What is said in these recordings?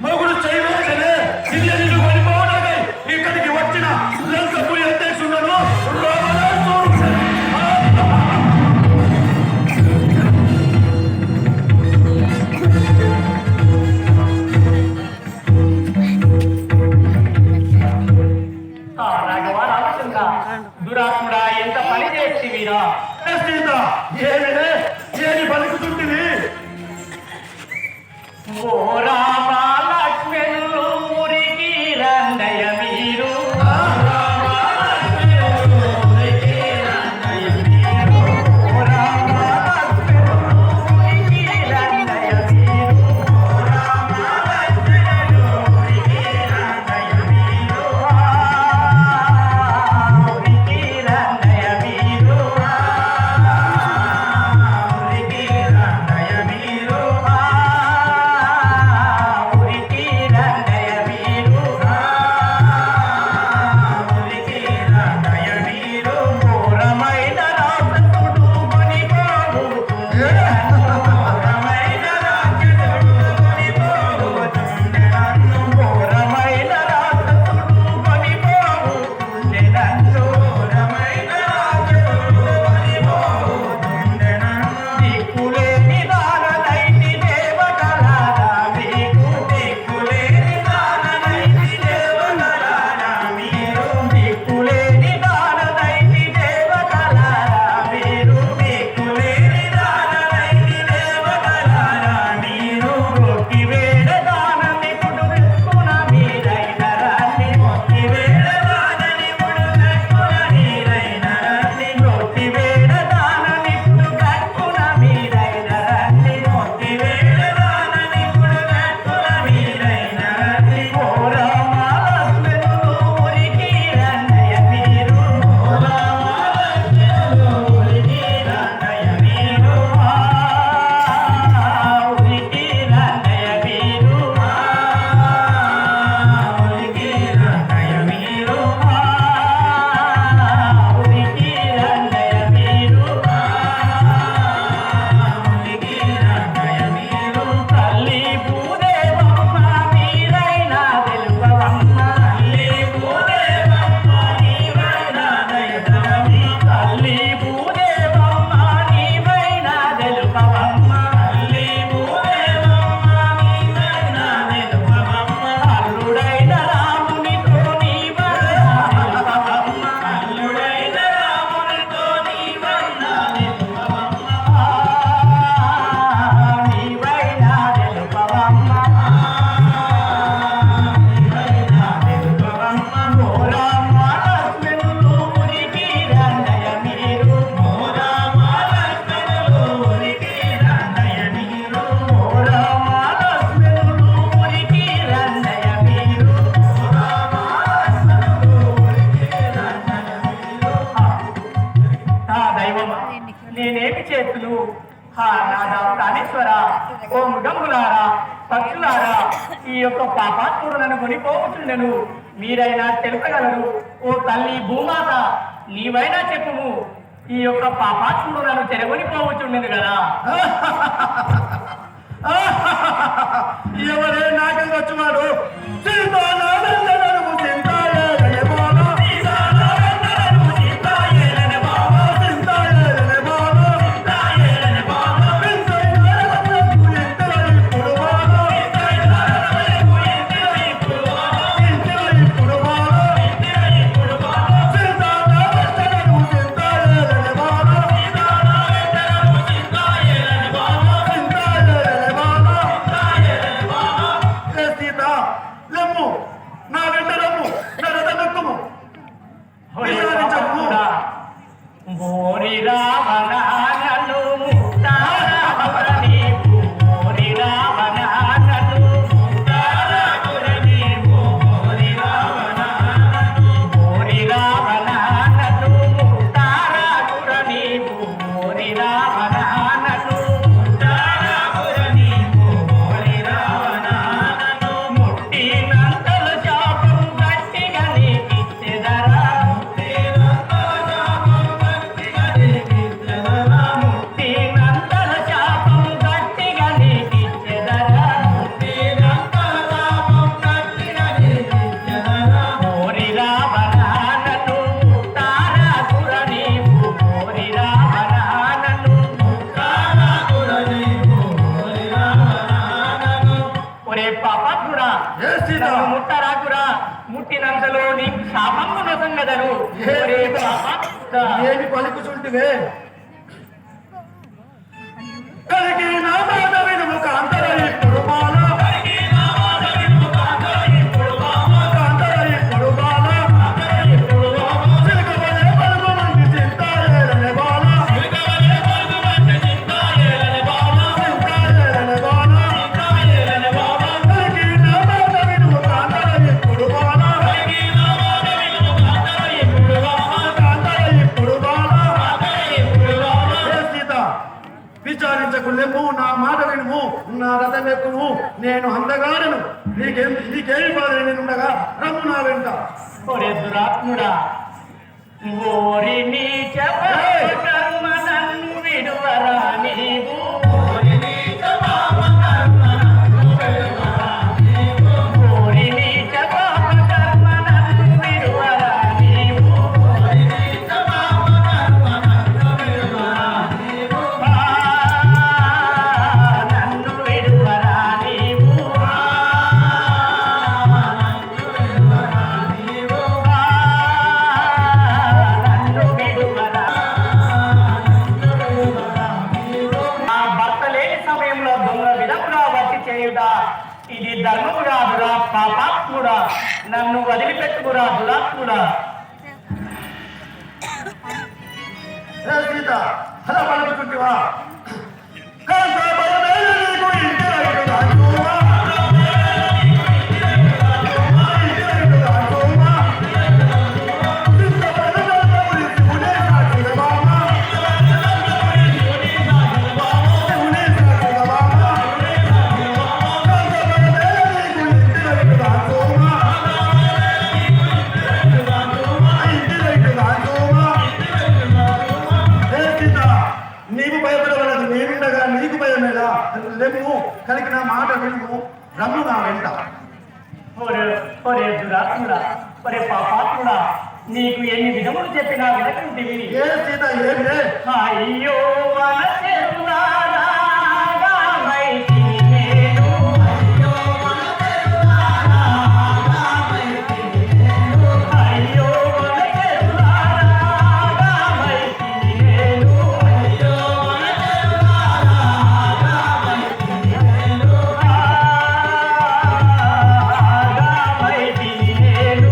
మొగుడు చేయలేకనే ఇల్లు పడిపోవడానికి ఇక్కడికి వచ్చిన లంకపురి అధ్యక్షులను దురాత్ముడా ఎంత పని చేస్తీవిరా? ఏమి పలుకుతుంటివి? ఓ రామా లక్ష్మణులు ఊరికి రండయ మీరు నేనేమి చేతులు నాదా ప్రాణేశ్వర, ఓ మృగములారా పక్షులారా, ఈ యొక్క పాపాత్ములను కొనిపోవచ్చుండెను, మీరైనా తెలుపగలరు. ఓ తల్లి భూమాత, నీవైనా చెప్పుము, ఈ యొక్క పాపాత్ములను చెరగొనిపోవచ్చుండెను కదా. ఎవరే నాగం వచ్చున్నాడు? సంగదను ఒరే పాపాత్ముడా. ఏమి పలుకుచుంటివే కలిగి నా మాట వినుము కాంతరాయి పొడుమాల కాంతరాయి పొడుమాల చిలకవలే పలుకు మంది చింతాయేలనే బాల చింతాయేలనే బాల కలిగి నా మాట వినుము కాంతరాయి పొడుమాల కాంతరాయి పొడుమాల ఏ సీత విచారించకు లెమ్ము నా మాట వినుము నా రథం ఎక్కుము నేను అందగాడను నీకేమి బాధ నేనుండగా రమ్ము నా వెంట ఒరే దురాత్ముడా ఓరి నీచ కర్మ నన్ను విడువరా నీవు ఓరి నీచ పాప కర్మ నన్ను విడువరా ఇది ధర్మము రాదురా పాపాత్ముడా, నన్ను వదిలిపెట్టుకురా దురాత్ముడా. ఏ సీత అలా పలుకుతుంటివా కాంత బలమేల నీకు ఇంటి రైతు రాజువా నీవు భయపడవలదు నేనుండగా నీకు భయమేలా లెమ్ము కలిగి నా మాట వినుము రమ్ము నా వెంట ఒరే దురాత్ముడా, ఒరే పాపాత్ముడా, నీకు ఎన్ని విధములు చెప్పినా వినకుంటివి. ఏ సీత ఏంటే అయ్యో వనచెరులారా గామైతి నేను, అయ్యో వనచెరులారా గామైతి నేను, అయ్యో వనచెరులారా గామైతి నేను, అయ్యో వనచెరులారా గామైతి నేను, గామైతి నేను,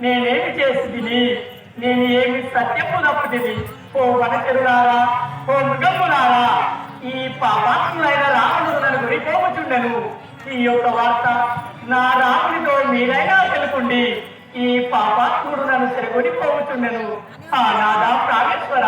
నేనేమి చేసి నేను ఏమి సత్యము తప్పుతుంది. ఓ వనచెరులారా, ఓ మృగములారా, ఈ పాపాత్ముడైన రాముడు నన్ను గురిపోవచుండెను. ఈ యొక్క వార్త నా రాముడితో మీరైనా తెలుపుండి. ఈ పాపాత్ముడు నన్ను చెరగొడిపోవచుండెను. ఆ నాదా ప్రాణేశ్వర